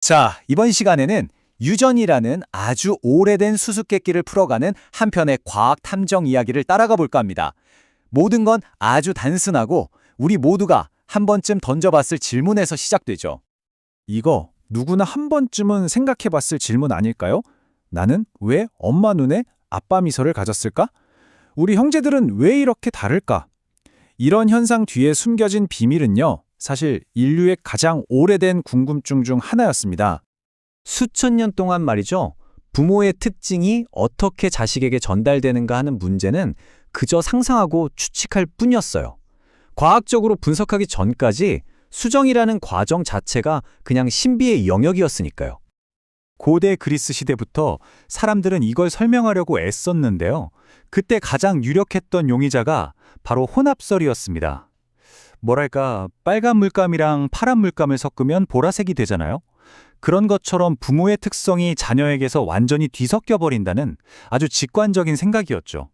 자, 이번 시간에는 유전이라는 아주 오래된 수수께끼를 풀어가는 한 편의 과학 탐정 이야기를 따라가 볼까 합니다. 모든 건 아주 단순하고 우리 모두가 한 번쯤 던져봤을 질문에서 시작되죠. 이거 누구나 한 번쯤은 생각해 봤을 질문 아닐까요? 나는 왜 엄마 눈에 아빠 미소를 가졌을까? 우리 형제들은 왜 이렇게 다를까? 이런 현상 뒤에 숨겨진 비밀은요, 사실 인류의 가장 오래된 궁금증 중 하나였습니다. 수천 년 동안 말이죠. 부모의 특징이 어떻게 자식에게 전달되는가 하는 문제는 그저 상상하고 추측할 뿐이었어요. 과학적으로 분석하기 전까지 수정이라는 과정 자체가 그냥 신비의 영역이었으니까요. 고대 그리스 시대부터 사람들은 이걸 설명하려고 애썼는데요. 그때 가장 유력했던 용의자가 바로 혼합설이었습니다. 뭐랄까, 빨간 물감이랑 파란 물감을 섞으면 보라색이 되잖아요. 그런 것처럼 부모의 특성이 자녀에게서 완전히 뒤섞여 버린다는 아주 직관적인 생각이었죠.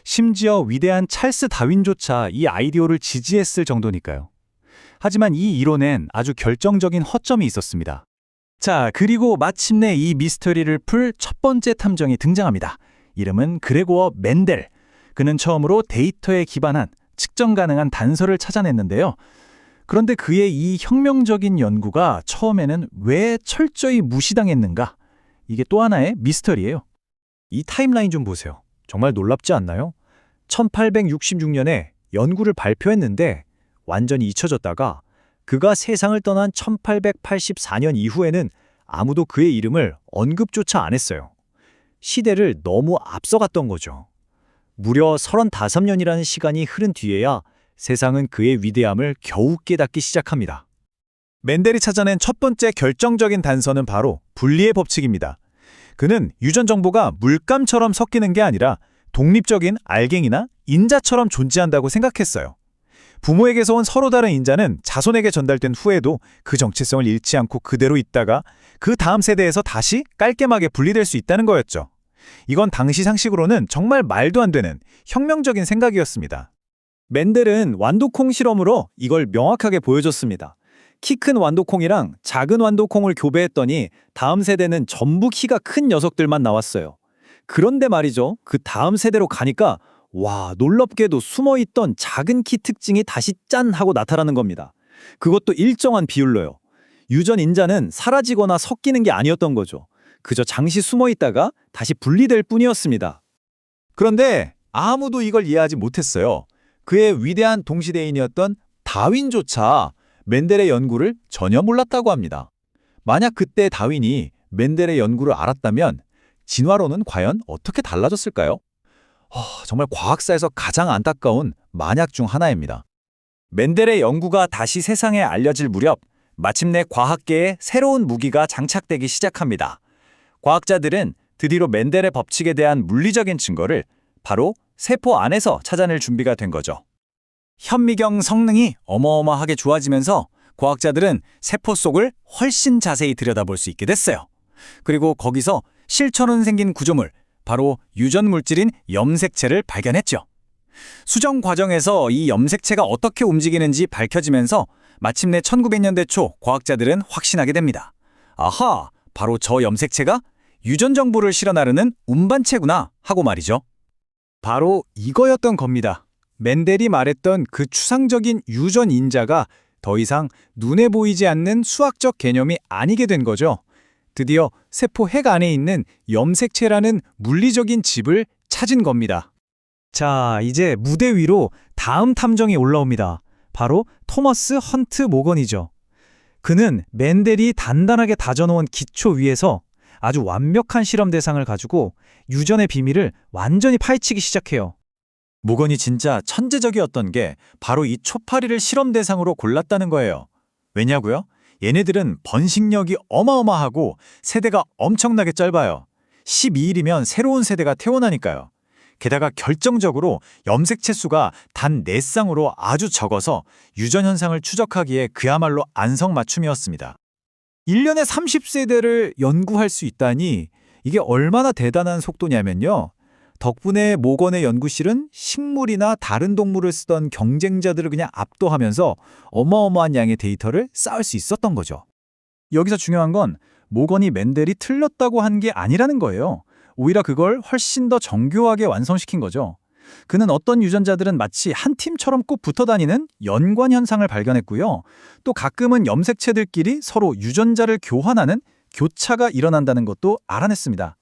심지어 위대한 찰스 다윈조차 이 아이디어를 지지했을 정도니까요. 하지만 이 이론엔 아주 결정적인 허점이 있었습니다. 자, 그리고 마침내 이 미스터리를 풀 첫 번째 탐정이 등장합니다. 이름은 그레고어 멘델. 그는 처음으로 데이터에 기반한 측정 가능한 단서를 찾아냈는데요. 그런데 그의 이 혁명적인 연구가 처음에는 왜 철저히 무시당했는가? 이게 또 하나의 미스터리예요. 이 타임라인 좀 보세요. 정말 놀랍지 않나요? 1866년에 연구를 발표했는데 완전히 잊혀졌다가 그가 세상을 떠난 1884년 이후에는 아무도 그의 이름을 언급조차 안 했어요. 시대를 너무 앞서갔던 거죠. 무려 35년이라는 시간이 흐른 뒤에야 세상은 그의 위대함을 겨우 깨닫기 시작합니다. 멘델이 찾아낸 첫 번째 결정적인 단서는 바로 분리의 법칙입니다. 그는 유전 정보가 물감처럼 섞이는 게 아니라 독립적인 알갱이나 인자처럼 존재한다고 생각했어요. 부모에게서 온 서로 다른 인자는 자손에게 전달된 후에도 그 정체성을 잃지 않고 그대로 있다가 그 다음 세대에서 다시 깔끔하게 분리될 수 있다는 거였죠. 이건 당시 상식으로는 정말 말도 안 되는 혁명적인 생각이었습니다. 멘델은 완도콩 실험으로 이걸 명확하게 보여줬습니다. 키 큰 완도콩이랑 작은 완도콩을 교배했더니 다음 세대는 전부 키가 큰 녀석들만 나왔어요. 그런데 말이죠. 그 다음 세대로 가니까 와, 놀랍게도 숨어있던 작은 키 특징이 다시 짠 하고 나타나는 겁니다. 그것도 일정한 비율로요. 유전 인자는 사라지거나 섞이는 게 아니었던 거죠. 그저 잠시 숨어있다가 다시 분리될 뿐이었습니다. 그런데 아무도 이걸 이해하지 못했어요. 그의 위대한 동시대인이었던 다윈조차 멘델의 연구를 전혀 몰랐다고 합니다. 만약 그때 다윈이 멘델의 연구를 알았다면 진화론은 과연 어떻게 달라졌을까요? 정말 과학사에서 가장 안타까운 만약 중 하나입니다. 멘델의 연구가 다시 세상에 알려질 무렵 마침내 과학계에 새로운 무기가 장착되기 시작합니다. 과학자들은 드디어 멘델의 법칙에 대한 물리적인 증거를 바로 세포 안에서 찾아낼 준비가 된 거죠. 현미경 성능이 어마어마하게 좋아지면서 과학자들은 세포 속을 훨씬 자세히 들여다볼 수 있게 됐어요. 그리고 거기서 실처럼 생긴 구조물, 바로 유전 물질인 염색체를 발견했죠. 수정 과정에서 이 염색체가 어떻게 움직이는지 밝혀지면서 마침내 1900년대 초 과학자들은 확신하게 됩니다. 아하, 바로 저 염색체가 유전 정보를 실어 나르는 운반체구나 하고 말이죠. 바로 이거였던 겁니다. 멘델이 말했던 그 추상적인 유전 인자가 더 이상 눈에 보이지 않는 수학적 개념이 아니게 된 거죠. 드디어 세포 핵 안에 있는 염색체라는 물리적인 집을 찾은 겁니다. 자, 이제 무대 위로 다음 탐정이 올라옵니다. 바로 토머스 헌트 모건이죠. 그는 멘델이 단단하게 다져놓은 기초 위에서 아주 완벽한 실험 대상을 가지고 유전의 비밀을 완전히 파헤치기 시작해요. 모건이 진짜 천재적이었던 게 바로 이 초파리를 실험 대상으로 골랐다는 거예요. 왜냐고요? 얘네들은 번식력이 어마어마하고 세대가 엄청나게 짧아요. 12일이면 새로운 세대가 태어나니까요. 게다가 결정적으로 염색체 수가 단 4쌍으로 아주 적어서 유전 현상을 추적하기에 그야말로 안성맞춤이었습니다. 1년에 30세대를 연구할 수 있다니 이게 얼마나 대단한 속도냐면요. 덕분에 모건의 연구실은 식물이나 다른 동물을 쓰던 경쟁자들을 그냥 압도하면서 어마어마한 양의 데이터를 쌓을 수 있었던 거죠. 여기서 중요한 건 모건이 멘델이 틀렸다고 한 게 아니라는 거예요. 오히려 그걸 훨씬 더 정교하게 완성시킨 거죠. 그는 어떤 유전자들은 마치 한 팀처럼 꼭 붙어 다니는 연관 현상을 발견했고요. 또 가끔은 염색체들끼리 서로 유전자를 교환하는 교차가 일어난다는 것도 알아냈습니다.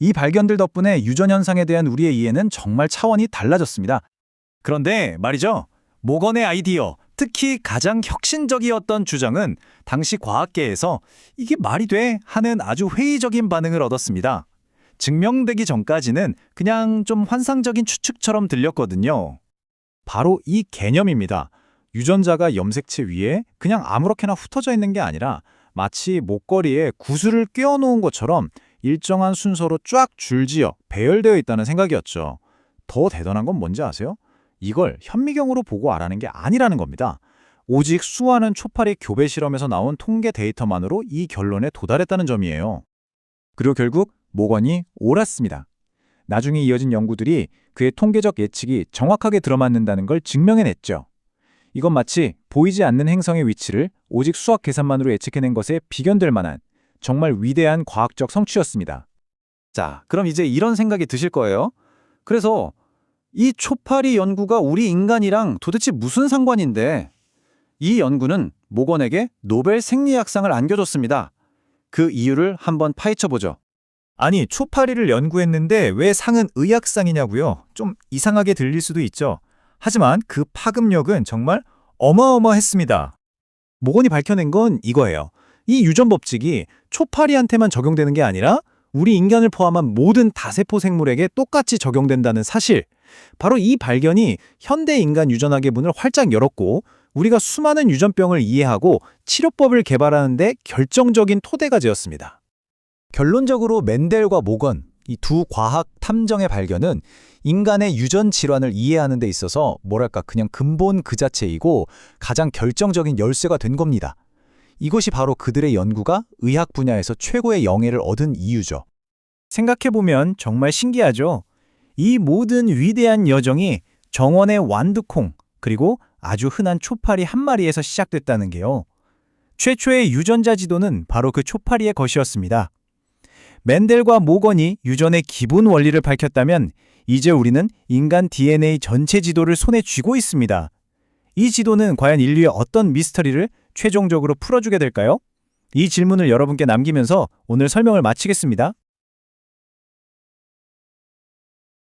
이 발견들 덕분에 유전 현상에 대한 우리의 이해는 정말 차원이 달라졌습니다. 그런데 말이죠. 모건의 아이디어, 특히 가장 혁신적이었던 주장은 당시 과학계에서 이게 말이 돼? 하는 아주 회의적인 반응을 얻었습니다. 증명되기 전까지는 그냥 좀 환상적인 추측처럼 들렸거든요. 바로 이 개념입니다. 유전자가 염색체 위에 그냥 아무렇게나 흩어져 있는 게 아니라 마치 목걸이에 구슬을 꿰어놓은 것처럼 일정한 순서로 쫙 줄지어 배열되어 있다는 생각이었죠. 더 대단한 건 뭔지 아세요? 이걸 현미경으로 보고 알아낸 게 아니라는 겁니다. 오직 수많은 초파리 교배 실험에서 나온 통계 데이터만으로 이 결론에 도달했다는 점이에요. 그리고 결국 모건이 옳았습니다. 나중에 이어진 연구들이 그의 통계적 예측이 정확하게 들어맞는다는 걸 증명해냈죠. 이건 마치 보이지 않는 행성의 위치를 오직 수학 계산만으로 예측해낸 것에 비견될 만한 정말 위대한 과학적 성취였습니다. 자, 그럼 이제 이런 생각이 드실 거예요. 그래서 이 초파리 연구가 우리 인간이랑 도대체 무슨 상관인데? 이 연구는 모건에게 노벨 생리학상을 안겨줬습니다. 그 이유를 한번 파헤쳐보죠. 아니, 초파리를 연구했는데 왜 상은 의학상이냐고요? 좀 이상하게 들릴 수도 있죠. 하지만 그 파급력은 정말 어마어마했습니다. 모건이 밝혀낸 건 이거예요. 이 유전 법칙이 초파리한테만 적용되는 게 아니라 우리 인간을 포함한 모든 다세포 생물에게 똑같이 적용된다는 사실. 바로 이 발견이 현대 인간 유전학의 문을 활짝 열었고 우리가 수많은 유전병을 이해하고 치료법을 개발하는 데 결정적인 토대가 되었습니다. 결론적으로 멘델과 모건, 이 두 과학 탐정의 발견은 인간의 유전 질환을 이해하는 데 있어서 뭐랄까 그냥 근본 그 자체이고 가장 결정적인 열쇠가 된 겁니다. 이것이 바로 그들의 연구가 의학 분야에서 최고의 영예를 얻은 이유죠. 생각해보면 정말 신기하죠. 이 모든 위대한 여정이 정원의 완두콩 그리고 아주 흔한 초파리 한 마리에서 시작됐다는 게요. 최초의 유전자 지도는 바로 그 초파리의 것이었습니다. 멘델과 모건이 유전의 기본 원리를 밝혔다면 이제 우리는 인간 DNA 전체 지도를 손에 쥐고 있습니다. 이 지도는 과연 인류의 어떤 미스터리를 최종적으로 풀어주게 될까요? 이 질문을 여러분께 남기면서 오늘 설명을 마치겠습니다.